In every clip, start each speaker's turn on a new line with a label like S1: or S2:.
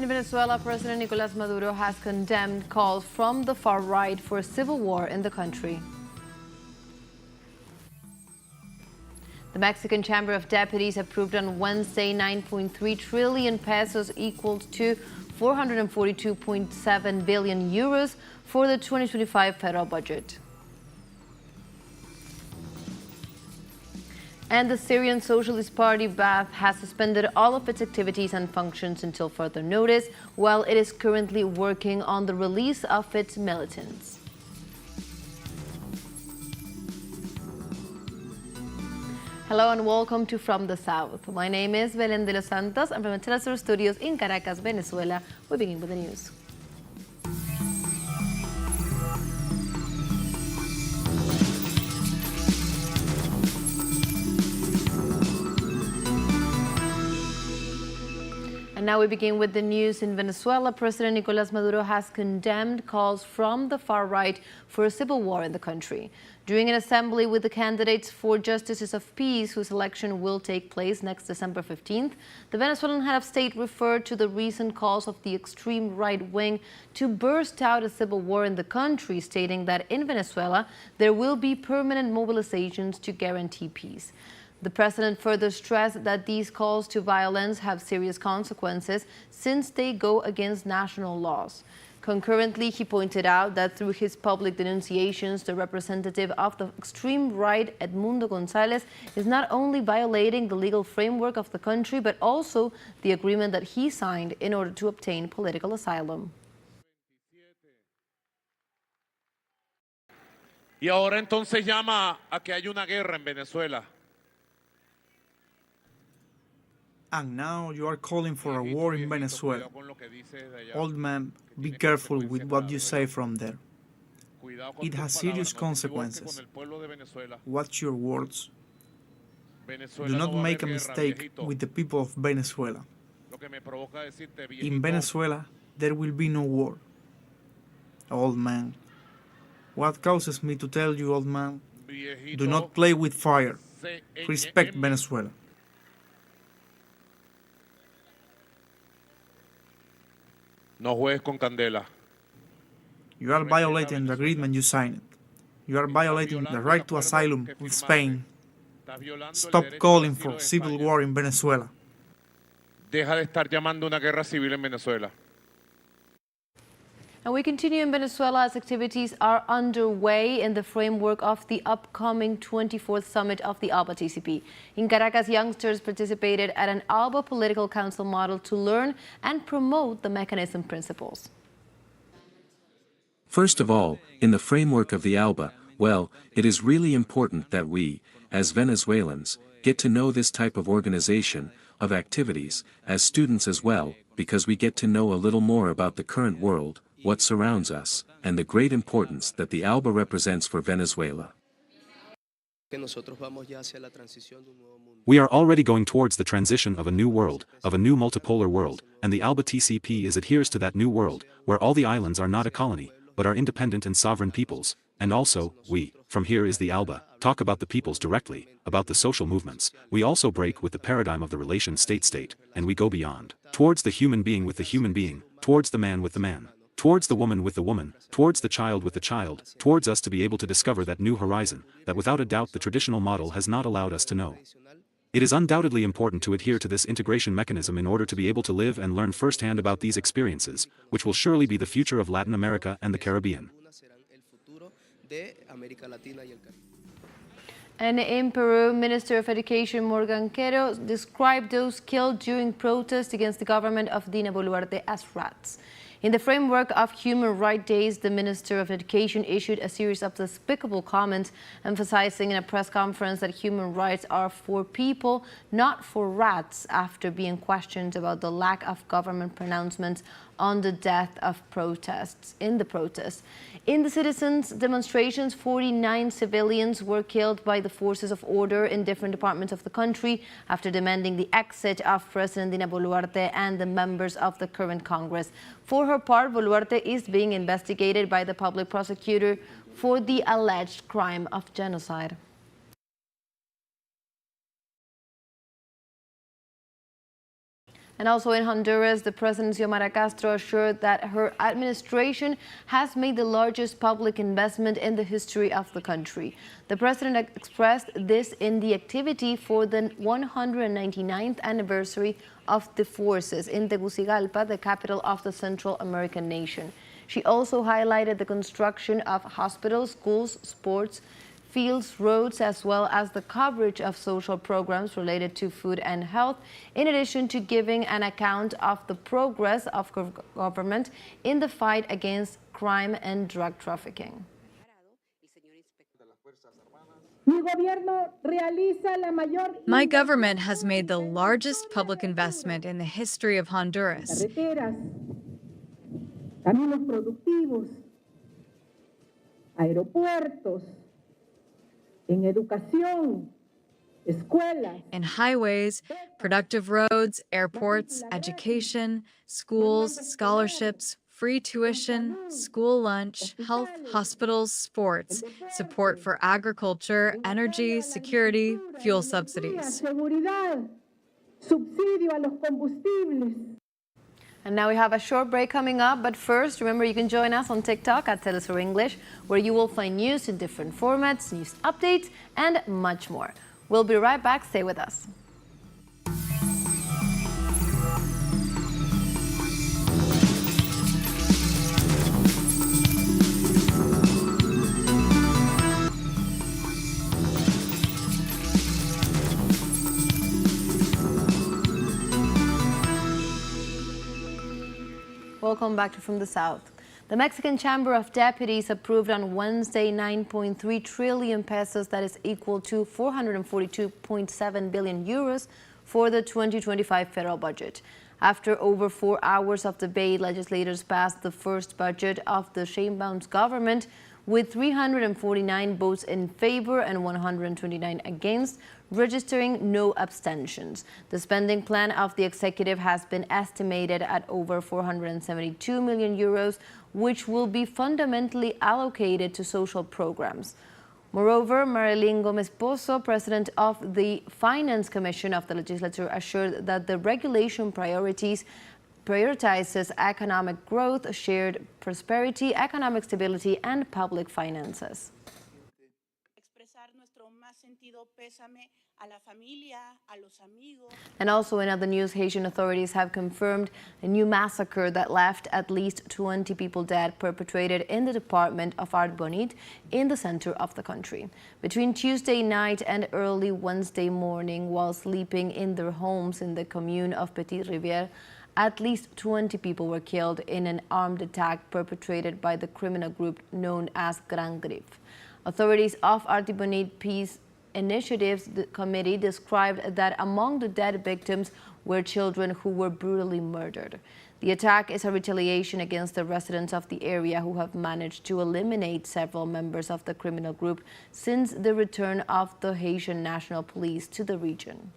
S1: In Venezuela, President Nicolás Maduro has condemned calls from the far right for a civil war in the country. The Mexican Chamber of Deputies approved on Wednesday 9.3 trillion pesos equal to 442.7 billion euros for the 2025 federal budget. And the Syrian Socialist Party Baath has suspended all of its activities and functions until further notice, while it is currently working on the release of its militants. Hello and welcome to From the South. My name is Belén de los Santos. I'm from the teleSUR studios in Caracas, Venezuela. We begin with the news. And now we begin with the news. In Venezuela, President Nicolás Maduro has condemned calls from the far right for a civil war in the country. During an assembly with the candidates for Justices of Peace, whose election will take place next December 15th, the Venezuelan head of state referred to the recent calls of the extreme right wing to burst out a civil war in the country, stating that in Venezuela there will be permanent mobilizations to guarantee peace. The president further stressed that these calls to violence have serious consequences since they go against national laws. Concurrently, he pointed out that through his public denunciations, the representative of the extreme right, Edmundo González, is not only violating the legal framework of the country, but also the agreement that he signed in order to obtain political asylum.
S2: Y ahora entonces llama a que haya una guerra en Venezuela.
S3: And now you are calling for a war in Venezuela. Old man, be careful with what you say from there. It has serious consequences. Watch your words. Do not make a mistake with the people of Venezuela. In Venezuela, there will be no war. Old man. What causes me to tell you, old man? Do not play with fire. Respect Venezuela.
S2: No juegues con candela.
S3: You are violating the agreement you signed. You are violating the right to asylum with Spain. Stop calling for civil war in Venezuela.
S2: Deja de estar llamando una guerra civil en Venezuela.
S1: And we continue in Venezuela as activities are underway in the framework of the upcoming 24th summit of the ALBA TCP. In Caracas, youngsters participated at an ALBA political council model to learn and promote the mechanism principles.
S4: First of all, in the framework of the ALBA, well, it is really important that we, as Venezuelans, get to know this type of organization, of activities, as students as well, because we get to know a little more about the current world, what surrounds us, and the great importance that the ALBA represents for Venezuela.
S5: We are already going towards the transition of a new world, of a new multipolar world, and the ALBA TCP adheres to that new world, where all the islands are not a colony, but are independent and sovereign peoples, and also, we, from here is the ALBA, talk about the peoples directly, about the social movements. We also break with the paradigm of the relation state-state, and we go beyond, towards the human being with the human being, towards the man with the man, towards the woman with the woman, towards the child with the child, towards us to be able to discover that new horizon, that without a doubt the traditional model has not allowed us to know. It is undoubtedly important to adhere to this integration mechanism in order to be able to live and learn firsthand about these experiences, which will surely be the future of Latin America and the Caribbean.
S1: And in Peru, Minister of Education Morgan Quero described those killed during protests against the government of Dina Boluarte as rats. In the framework of Human Rights Days, the Minister of Education issued a series of despicable comments, emphasizing in a press conference that human rights are for people, not for rats, after being questioned about the lack of government pronouncements on the death of in the protests. In the citizens' demonstrations, 49 civilians were killed by the forces of order in different departments of the country after demanding the exit of President Dina Boluarte and the members of the current Congress. For her part, Boluarte is being investigated by the public prosecutor for the alleged crime of genocide. And also in Honduras, the President Xiomara Castro assured that her administration has made the largest public investment in the history of the country. The president expressed this in the activity for the 199th anniversary of the forces in Tegucigalpa, the capital of the Central American nation. She also highlighted the construction of hospitals, schools, sports fields, roads, as well as the coverage of social programs related to food and health, in addition to giving an account of the progress of government in the fight against crime and drug trafficking.
S6: My government has made the largest public investment in the history of Honduras.
S7: Caminos productivos, aeropuertos, en educación, escuelas.
S6: In highways, productive roads, airports, education, schools, scholarships, free tuition, school lunch, health, hospitals, sports, support for agriculture, energy, security, fuel subsidies.
S7: Seguridad, subsidio a los combustibles.
S1: And now we have a short break coming up, but first, remember you can join us on TikTok at teleSUR English, where you will find news in different formats, news updates, and much more. We'll be right back. Stay with us. Welcome back to From the South. The Mexican Chamber of Deputies approved on Wednesday 9.3 trillion pesos, that is equal to 442.7 billion euros, for the 2025 federal budget. After over 4 hours of debate, legislators passed the first budget of the Sheinbaum's government with 349 votes in favor and 129 against, registering no abstentions. The spending plan of the executive has been estimated at over 472 million euros, which will be fundamentally allocated to social programs. Moreover, Marilyn Gomez Pozo, president of the Finance Commission of the legislature, assured that the regulation prioritizes economic growth, shared prosperity, economic stability, and public finances. And also in other news, Haitian authorities have confirmed a new massacre that left at least 20 people dead, perpetrated in the department of Artibonite in the center of the country. Between Tuesday night and early Wednesday morning, while sleeping in their homes in the commune of Petit Rivière, at least 20 people were killed in an armed attack perpetrated by the criminal group known as Grand Griffe. Authorities of Artibonite Peace Initiatives Committee described that among the dead victims were children who were brutally murdered. The attack is a retaliation against the residents of the area, who have managed to eliminate several members of the criminal group since the return of the Haitian National Police to the region.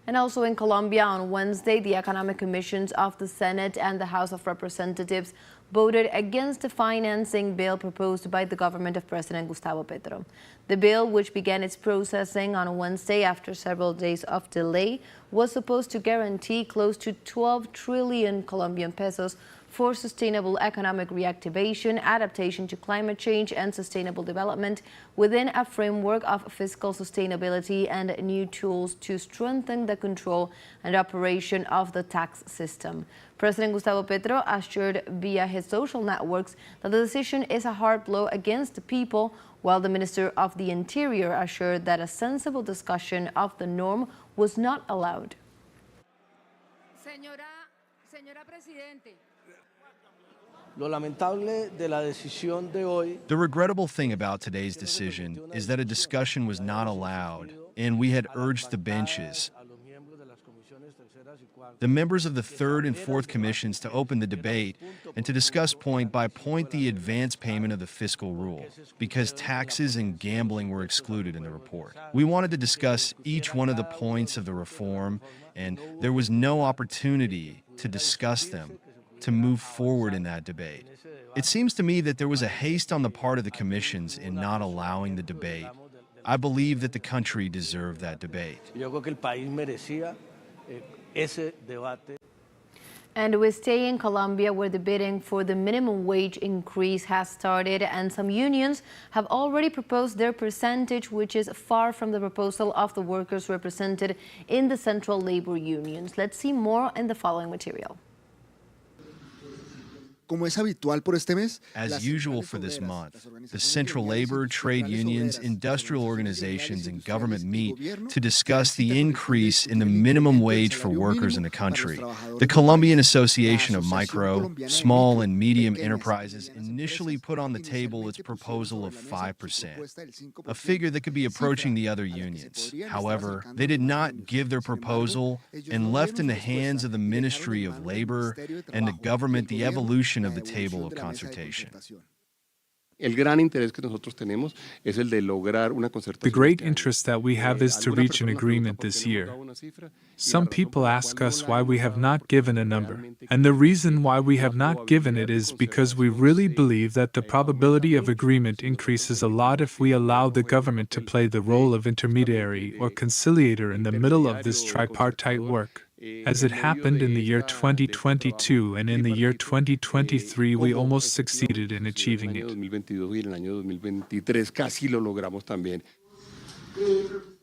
S1: And also in Colombia on Wednesday, the economic commissions of the Senate and the House of Representatives voted against the financing bill proposed by the government of President Gustavo Petro. The bill, which began its processing on Wednesday after several days of delay, was supposed to guarantee close to 12 trillion Colombian pesos for sustainable economic reactivation, adaptation to climate change, and sustainable development within a framework of fiscal sustainability and new tools to strengthen the control and operation of the tax system. President Gustavo Petro assured via his social networks that the decision is a hard blow against the people, while the Minister of the Interior assured that a sensible discussion of the norm was not allowed.
S8: Señora Presidente.
S9: The regrettable thing about today's decision is that a discussion was not allowed, and we had urged the benches, the members of the third and fourth commissions, to open the debate and to discuss point by point the advance payment of the fiscal rule, because taxes and gambling were excluded in the report. We wanted to discuss each one of the points of the reform, and there was no opportunity to discuss them, to move forward in that debate. It seems to me that there was a haste on the part of the commissions in not allowing the debate. I believe that the country deserved that debate.
S10: Yo creo que el país merecía ese debate.
S1: And we stay in Colombia, where the bidding for the minimum wage increase has started, and some unions have already proposed their percentage, which is far from the proposal of the workers represented in the central labor unions. Let's see more in the following material.
S11: Como es habitual por este mes,
S9: as usual for this month, the central labor, trade unions, industrial organizations, and government meet to discuss the increase in the minimum wage for workers in the country. The Colombian Association of Micro, Small, and Medium Enterprises initially put on the table its proposal of 5%, a figure that could be approaching the other unions. However, they did not give their proposal and left in the hands of the Ministry of Labor and the government the evolution of the table of consultation.
S12: El gran interés que nosotros tenemos es el de lograr una concertación.
S13: The great interest that we have is to reach an agreement this year. Some people ask us why we have not given a number, and the reason why we have not given it is because we really believe that the probability of agreement increases a lot if we allow the government to play the role of intermediary or conciliator in the middle of this tripartite work. As it happened in the year 2022 and in the year 2023, we almost succeeded in achieving it.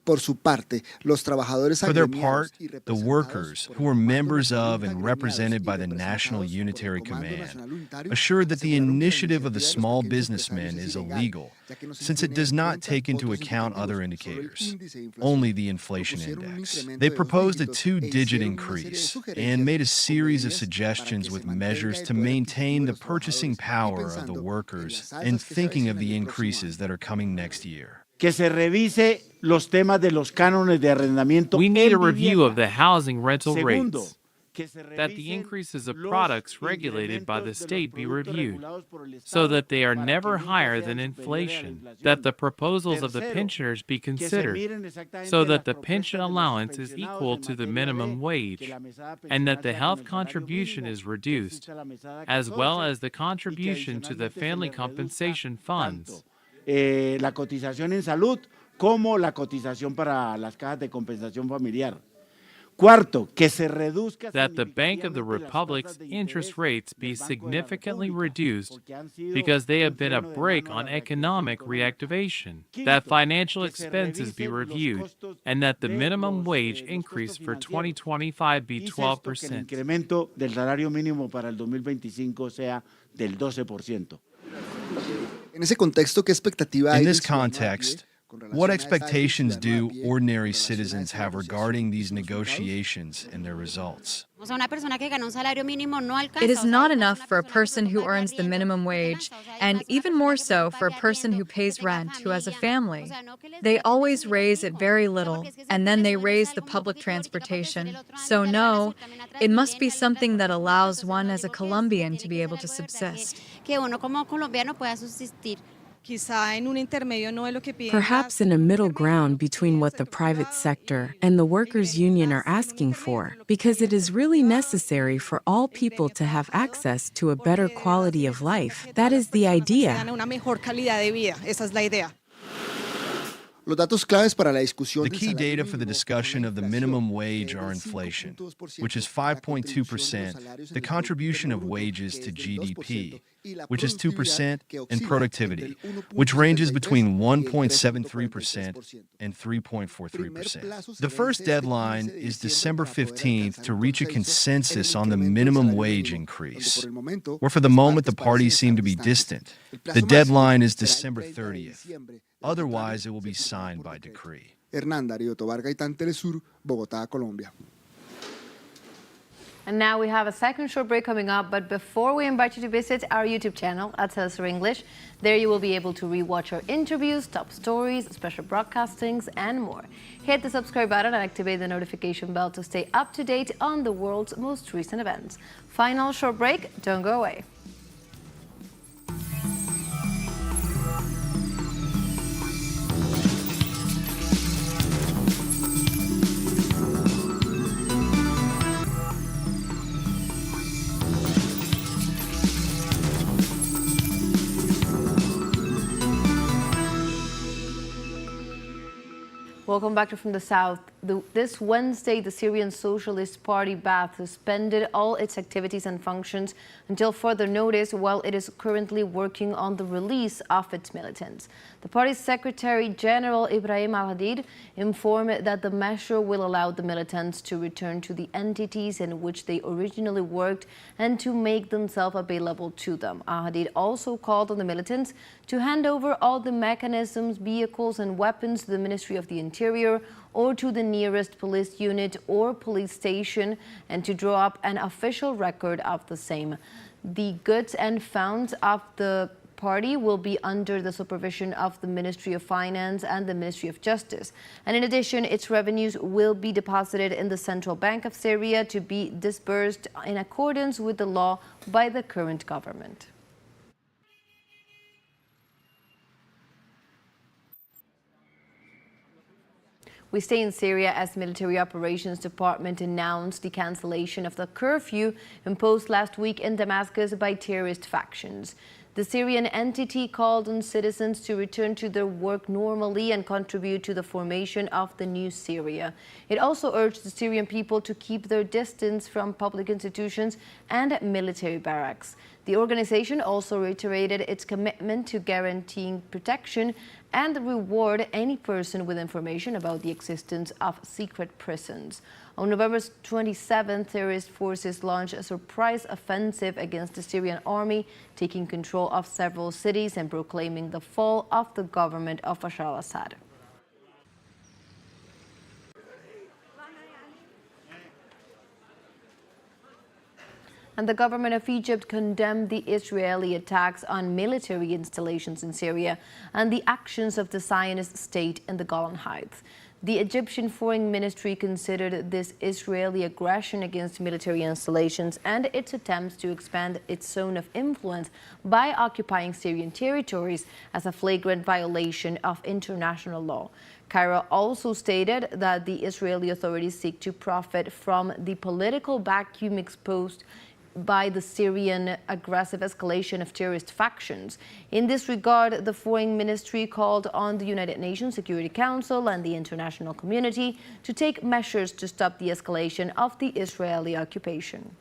S11: Por su parte, los trabajadores
S9: For their part, the workers, who were members of and represented by the National Unitary Command, assured that the initiative of the small businessmen is illegal, since it does not take into account other indicators, only the inflation index. They proposed a 2-digit increase and made a series of suggestions with measures to maintain the purchasing power of the workers and thinking of the increases that are coming next year.
S10: Que se revise los temas de los cánones de arrendamiento.
S14: We need a review of the housing rental rates, that the increases of products regulated by the state be reviewed, so that they are never higher than inflation, that the proposals of the pensioners be considered, so that the pension allowance is equal to the minimum wage, and that the health contribution is reduced, as well as the contribution to the family compensation funds.
S10: La cotización en salud como la cotización para las cajas de compensación familiar. Cuarto, que se reduzca
S14: that the Bank of the Republic's interest rates be significantly reduced because they have been a brake on economic reactivation, that financial expenses be reviewed, and that the minimum wage increase for 2025 be 12%.
S10: El incremento del salario mínimo para el 2025 sea del 12%.
S11: En ese contexto, ¿qué expectativa hay?
S9: In this context, what expectations do ordinary citizens have regarding these negotiations and their results?
S6: It is not enough for a person who earns the minimum wage, and even more so for a person who pays rent, who has a family. They always raise it very little, and then they raise the public transportation. So no, it must be something that allows one as a Colombian to be able to subsist.
S15: Perhaps in a middle ground between what the private sector and the workers' union are asking for, because it is really necessary for all people to have access to a better quality of life. That is the idea.
S9: The key data for the discussion of the minimum wage are inflation, which is 5.2%, the contribution of wages to GDP, which is 2%, and productivity, which ranges between 1.73% and 3.43%. The first deadline is December 15th to reach a consensus on the minimum wage increase, where for the moment the parties seem to be distant. The deadline is December 30th. Otherwise, it will be signed by decree.
S11: teleSUR, Bogotá, Colombia.
S1: And now we have a second short break coming up, but before we invite you to visit our YouTube channel at teleSUR English, there you will be able to rewatch our interviews, top stories, special broadcastings, and more. Hit the subscribe button and activate the notification bell to stay up to date on the world's most recent events. Final short break, don't go away. Welcome back to From the South. This Wednesday, the Syrian Socialist Party Baath suspended all its activities and functions until further notice, while it is currently working on the release of its militants. The party's Secretary General Ibrahim al-Hadid informed that the measure will allow the militants to return to the entities in which they originally worked and to make themselves available to them. Al-Hadid also called on the militants to hand over all the mechanisms, vehicles and weapons to the Ministry of the Interior or to the nearest police unit or police station, and to draw up an official record of the same. The goods and funds of the party will be under the supervision of the Ministry of Finance and the Ministry of Justice. And in addition, its revenues will be deposited in the Central Bank of Syria to be disbursed in accordance with the law by the current government. We stay in Syria as Military Operations Department announced the cancellation of the curfew imposed last week in Damascus by terrorist factions. The Syrian entity called on citizens to return to their work normally and contribute to the formation of the new Syria. It also urged the Syrian people to keep their distance from public institutions and military barracks. The organization also reiterated its commitment to guaranteeing protection and reward any person with information about the existence of secret prisons. On November 27th, terrorist forces launched a surprise offensive against the Syrian army, taking control of several cities and proclaiming the fall of the government of Bashar al-Assad. And the government of Egypt condemned the Israeli attacks on military installations in Syria and the actions of the Zionist state in the Golan Heights. The Egyptian Foreign Ministry considered this Israeli aggression against military installations and its attempts to expand its zone of influence by occupying Syrian territories as a flagrant violation of international law. Cairo also stated that the Israeli authorities seek to profit from the political vacuum exposed by the Syrian aggressive escalation of terrorist factions. In this regard, the Foreign Ministry called on the United Nations Security Council and the international community to take measures to stop the escalation of the Israeli occupation.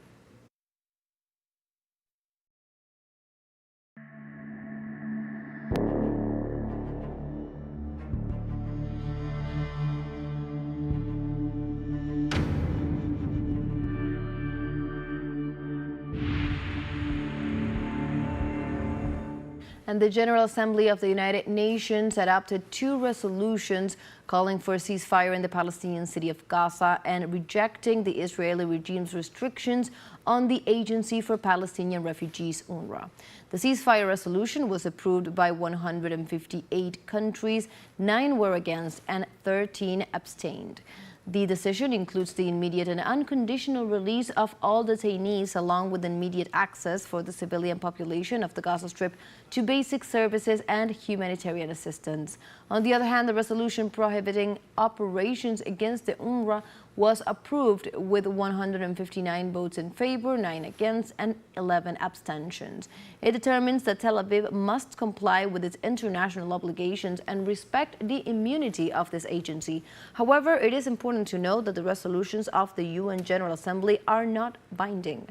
S1: And the General Assembly of the United Nations adopted 2 resolutions calling for a ceasefire in the Palestinian city of Gaza and rejecting the Israeli regime's restrictions on the Agency for Palestinian Refugees, UNRWA. The ceasefire resolution was approved by 158 countries, 9 were against and 13 abstained. The decision includes the immediate and unconditional release of all detainees, along with immediate access for the civilian population of the Gaza Strip to basic services and humanitarian assistance. On the other hand, the resolution prohibiting operations against the UNRWA was approved with 159 votes in favor, 9 against, and 11 abstentions. It determines that Tel Aviv must comply with its international obligations and respect the immunity of this agency. However, it is important to note that the resolutions of the UN General Assembly are not binding.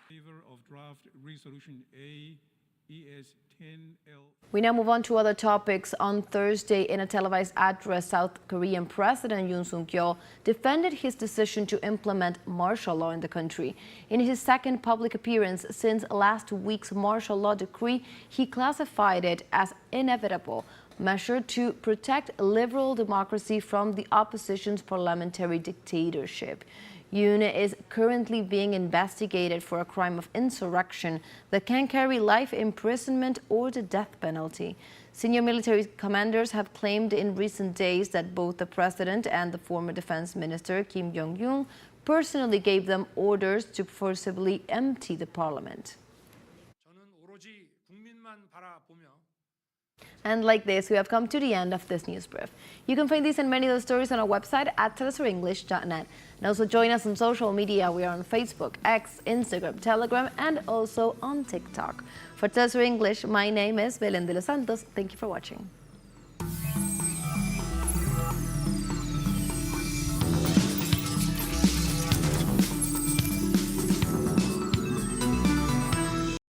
S13: In favor of draft resolution AES-10L.
S1: We now move on to other topics. On Thursday, in a televised address, South Korean President Yoon Suk-yeol defended his decision to implement martial law in the country. In his second public appearance since last week's martial law decree, he classified it as inevitable measure to protect liberal democracy from the opposition's parliamentary dictatorship. Yoon is currently being investigated for a crime of insurrection that can carry life imprisonment or the death penalty. Senior military commanders have claimed in recent days that both the president and the former defense minister, Kim Jong-un, personally gave them orders to forcibly empty the parliament. And like this, we have come to the end of this news brief. You can find these and many other stories on our website at telesurenglish.net. And also join us on social media. We are on Facebook, X, Instagram, Telegram, and also on TikTok. For TeleSUR English, my name is Belén de los Santos. Thank you for watching.